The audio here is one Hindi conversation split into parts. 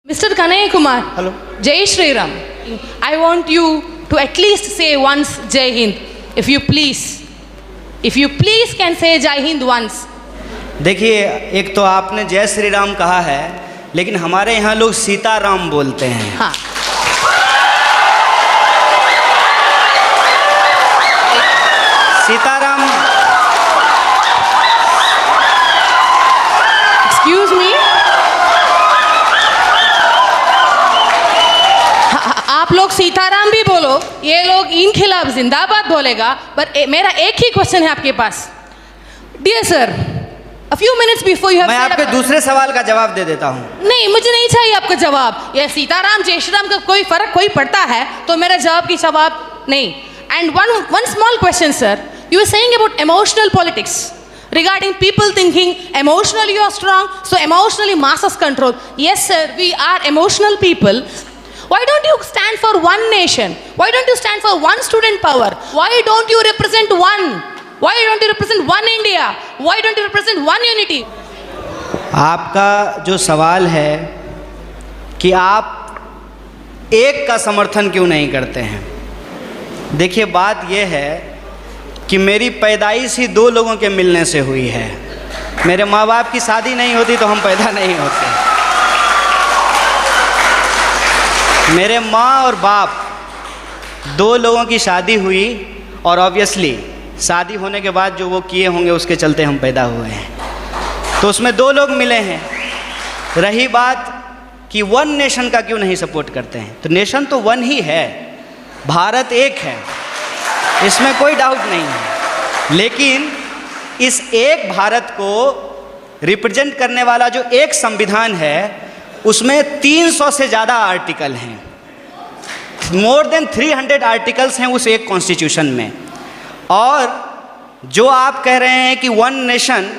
Mr. Kanaya Kumar. Hello. Jai Shri Ram. I want you to at least say once Jai Hind, if you please. If you please can say Jai Hind once. देखिए, एक तो आपने जय श्री राम कहा है, लेकिन हमारे यहाँ लोग सीताराम बोलते हैं। हाँ। सीताराम। Excuse me. आप लोग सीताराम भी बोलो, ये लोग इन खिलाफ जिंदाबाद बोलेगा, पर मेरा एक ही क्वेश्चन है आपके पास। Dear sir, a few minutes before you have मैं आपके दूसरे सवाल का जवाब दे देता हूँ। नहीं, मुझे नहीं चाहिए आपका जवाब। ये सीताराम जय श्री राम का कोई फर्क कोई पड़ता है तो मेरा जवाब की जवाब नहीं। And one small question, sir. You were saying about emotional politics. Regarding people thinking emotionally you are strong, so emotionally masses control. Yes, sir, we are emotional people. Why don't you stand for one nation? Why don't you stand for one student power? Why don't you represent one? Why don't you represent one India? Why don't you represent one unity? आपका जो सवाल है कि आप एक का समर्थन क्यों नहीं करते हैं, देखिए बात यह है कि मेरी पैदाइश ही दो लोगों के मिलने से हुई है। मेरे माँ बाप की शादी नहीं होती तो हम पैदा नहीं होते। मेरे माँ और बाप दो लोगों की शादी हुई और ऑब्वियसली शादी होने के बाद जो वो किए होंगे उसके चलते हम पैदा हुए हैं, तो उसमें दो लोग मिले हैं। रही बात कि वन नेशन का क्यों नहीं सपोर्ट करते हैं, तो नेशन तो वन ही है, भारत एक है, इसमें कोई डाउट नहीं है। लेकिन इस एक भारत को रिप्रेजेंट करने वाला जो एक संविधान है उसमें 300 से ज़्यादा आर्टिकल हैं, मोर देन 300 आर्टिकल्स हैं उस एक कॉन्स्टिट्यूशन में। और जो आप कह रहे हैं कि वन नेशन,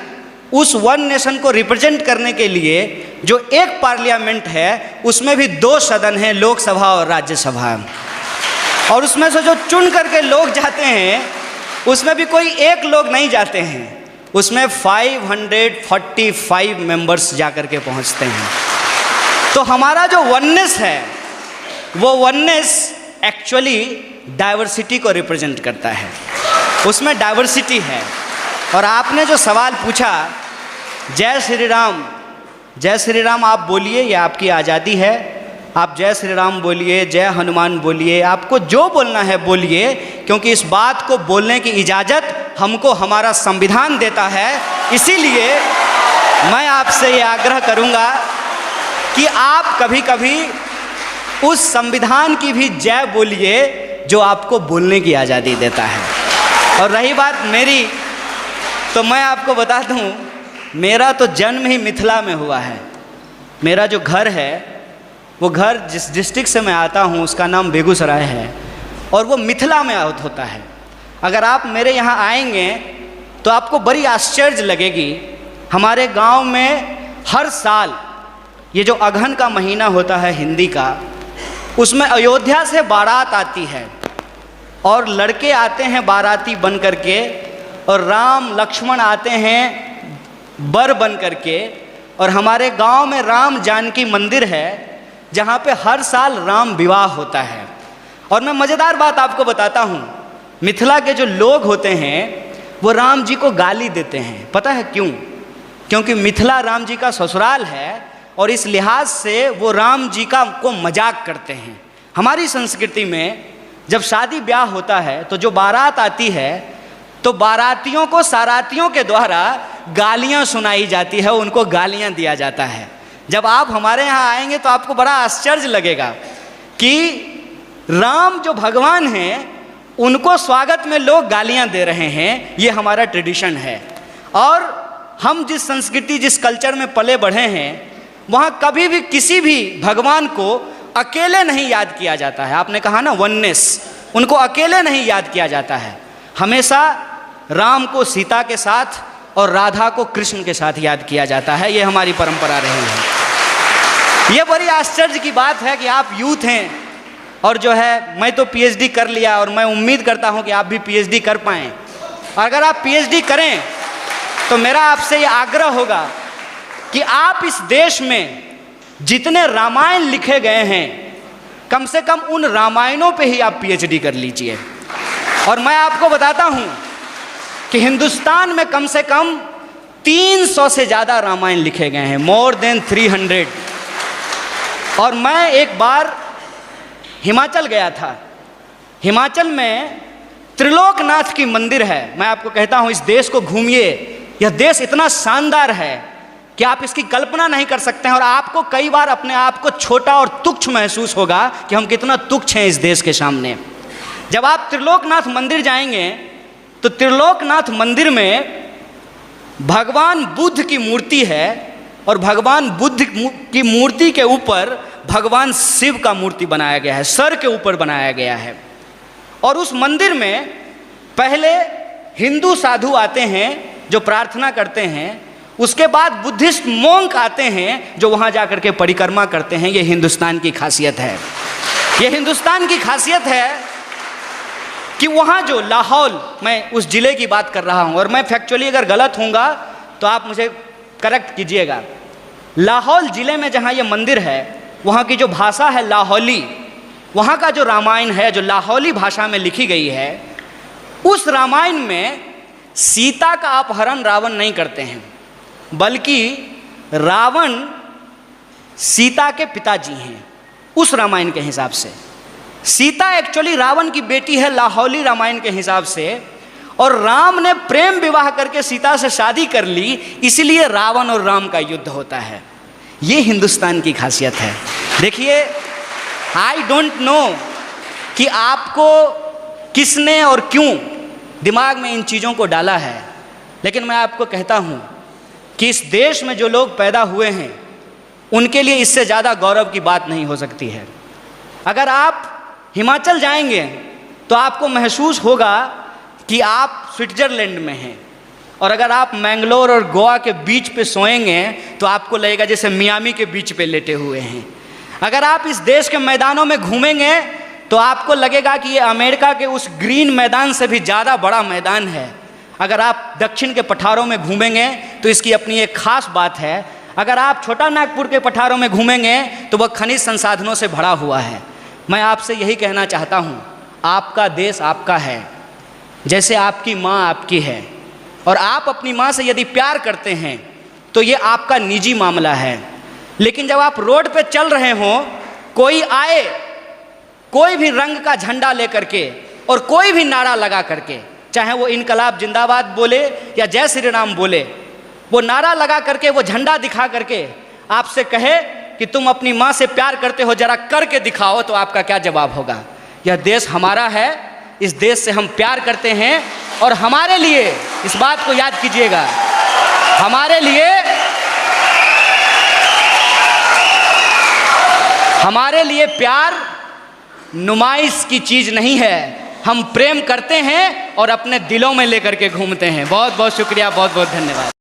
उस वन नेशन को रिप्रेजेंट करने के लिए जो एक पार्लियामेंट है उसमें भी दो सदन हैं, लोकसभा और राज्यसभा, और उसमें से जो चुन करके लोग जाते हैं उसमें भी कोई एक लोग नहीं जाते हैं, उसमें 545 मेंबर्स जाकर के पहुंचते हैं। तो हमारा जो वननेस है वो वननेस एक्चुअली डाइवर्सिटी को रिप्रेजेंट करता है, उसमें डाइवर्सिटी है। और आपने जो सवाल पूछा जय श्री राम, जय श्री राम आप बोलिए, ये आपकी आज़ादी है, आप जय श्री राम बोलिए, जय हनुमान बोलिए, आपको जो बोलना है बोलिए, क्योंकि इस बात को बोलने की इजाज़त हमको हमारा संविधान देता है। इसीलिए मैं आपसे ये आग्रह करूँगा कि आप कभी कभी उस संविधान की भी जय बोलिए जो आपको बोलने की आज़ादी देता है। और रही बात मेरी, तो मैं आपको बता दूं, मेरा तो जन्म ही मिथिला में हुआ है। मेरा जो घर है वो घर जिस डिस्ट्रिक्ट से मैं आता हूँ उसका नाम बेगूसराय है और वो मिथिला में होता है। अगर आप मेरे यहाँ आएंगे तो आपको बड़ी आश्चर्य लगेगी। हमारे गांव में हर साल ये जो अगहन का महीना होता है हिंदी का, उसमें अयोध्या से बारात आती है और लड़के आते हैं बाराती बन करके, और राम लक्ष्मण आते हैं बर बन करके। और हमारे गांव में राम जानकी मंदिर है जहाँ पे हर साल राम विवाह होता है। और मैं मज़ेदार बात आपको बताता हूँ, मिथिला के जो लोग होते हैं वो राम जी को गाली देते हैं। पता है क्यों? क्योंकि मिथिला राम जी का ससुराल है और इस लिहाज से वो राम जी को मजाक करते हैं। हमारी संस्कृति में जब शादी ब्याह होता है तो जो बारात आती है तो बारातियों को सारातियों के द्वारा गालियां सुनाई जाती है, उनको गालियां दिया जाता है। जब आप हमारे यहाँ आएंगे तो आपको बड़ा आश्चर्य लगेगा कि राम जो भगवान हैं उनको स्वागत में लोग गालियां दे रहे हैं। ये हमारा ट्रेडिशन है। और हम जिस संस्कृति जिस कल्चर में पले बढ़े हैं वहाँ कभी भी किसी भी भगवान को अकेले नहीं याद किया जाता है। आपने कहा ना वननेस, उनको अकेले नहीं याद किया जाता है। हमेशा राम को सीता के साथ और राधा को कृष्ण के साथ याद किया जाता है। ये हमारी परंपरा रही है। ये बड़ी आश्चर्य की बात है कि आप यूथ हैं और जो है मैं तो पीएचडी कर लिया और मैं उम्मीद करता हूँ कि आप भी पीएचडी कर पाएँ। अगर आप पीएचडी करें तो मेरा आपसे ये आग्रह होगा कि आप इस देश में जितने रामायण लिखे गए हैं, कम से कम उन रामायणों पे ही आप पीएचडी कर लीजिए। और मैं आपको बताता हूं कि हिंदुस्तान में कम से कम 300 से ज़्यादा रामायण लिखे गए हैं, मोर देन 300। और मैं एक बार हिमाचल गया था। हिमाचल में त्रिलोकनाथ की मंदिर है। मैं आपको कहता हूं इस देश को घूमिए, यह देश इतना शानदार है कि आप इसकी कल्पना नहीं कर सकते हैं। और आपको कई बार अपने आप को छोटा और तुच्छ महसूस होगा कि हम कितना तुच्छ हैं इस देश के सामने। जब आप त्रिलोकनाथ मंदिर जाएंगे तो त्रिलोकनाथ मंदिर में भगवान बुद्ध की मूर्ति है और भगवान बुद्ध की मूर्ति के ऊपर भगवान शिव का मूर्ति बनाया गया है, सर के ऊपर बनाया गया है। और उस मंदिर में पहले हिंदू साधु आते हैं जो प्रार्थना करते हैं, उसके बाद बुद्धिस्ट मोंक आते हैं जो वहाँ जाकर के परिक्रमा करते हैं। ये हिंदुस्तान की खासियत है। ये हिंदुस्तान की खासियत है कि वहाँ जो लाहौल, मैं उस ज़िले की बात कर रहा हूँ और मैं फैक्चुअली अगर गलत होऊंगा तो आप मुझे करेक्ट कीजिएगा। लाहौल ज़िले में जहाँ ये मंदिर है, वहाँ की जो भाषा है लाहौली, वहाँ का जो रामायण है जो लाहौली भाषा में लिखी गई है, उस रामायण में सीता का अपहरण रावण नहीं करते हैं, बल्कि रावण सीता के पिताजी हैं। उस रामायण के हिसाब से सीता एक्चुअली रावण की बेटी है लाहौली रामायण के हिसाब से, और राम ने प्रेम विवाह करके सीता से शादी कर ली, इसलिए रावण और राम का युद्ध होता है। ये हिंदुस्तान की खासियत है। देखिए, आई डोंट नो कि आपको किसने और क्यों दिमाग में इन चीज़ों को डाला है, लेकिन मैं आपको कहता हूँ कि इस देश में जो लोग पैदा हुए हैं उनके लिए इससे ज़्यादा गौरव की बात नहीं हो सकती है। अगर आप हिमाचल जाएंगे तो आपको महसूस होगा कि आप स्विट्ज़रलैंड में हैं, और अगर आप मैंगलोर और गोवा के बीच पे सोएंगे तो आपको लगेगा जैसे मियामी के बीच पे लेटे हुए हैं। अगर आप इस देश के मैदानों में घूमेंगे तो आपको लगेगा कि ये अमेरिका के उस ग्रीन मैदान से भी ज़्यादा बड़ा मैदान है। अगर आप दक्षिण के पठारों में घूमेंगे तो इसकी अपनी एक खास बात है। अगर आप छोटा नागपुर के पठारों में घूमेंगे तो वह खनिज संसाधनों से भरा हुआ है। मैं आपसे यही कहना चाहता हूँ, आपका देश आपका है, जैसे आपकी माँ आपकी है, और आप अपनी माँ से यदि प्यार करते हैं तो ये आपका निजी मामला है। लेकिन जब आप रोड पे चल रहे हों, कोई आए, कोई भी रंग का झंडा लेकर के और कोई भी नारा लगा करके, चाहे वो इनकलाब जिंदाबाद बोले या जय श्री राम बोले, वो नारा लगा करके, वो झंडा दिखा करके आपसे कहे कि तुम अपनी माँ से प्यार करते हो, जरा करके दिखाओ, तो आपका क्या जवाब होगा? यह देश हमारा है, इस देश से हम प्यार करते हैं, और हमारे लिए, इस बात को याद कीजिएगा, हमारे लिए प्यार नुमाइश की चीज़ नहीं है। हम प्रेम करते हैं और अपने दिलों में लेकर के घूमते हैं। बहुत बहुत शुक्रिया, बहुत बहुत धन्यवाद।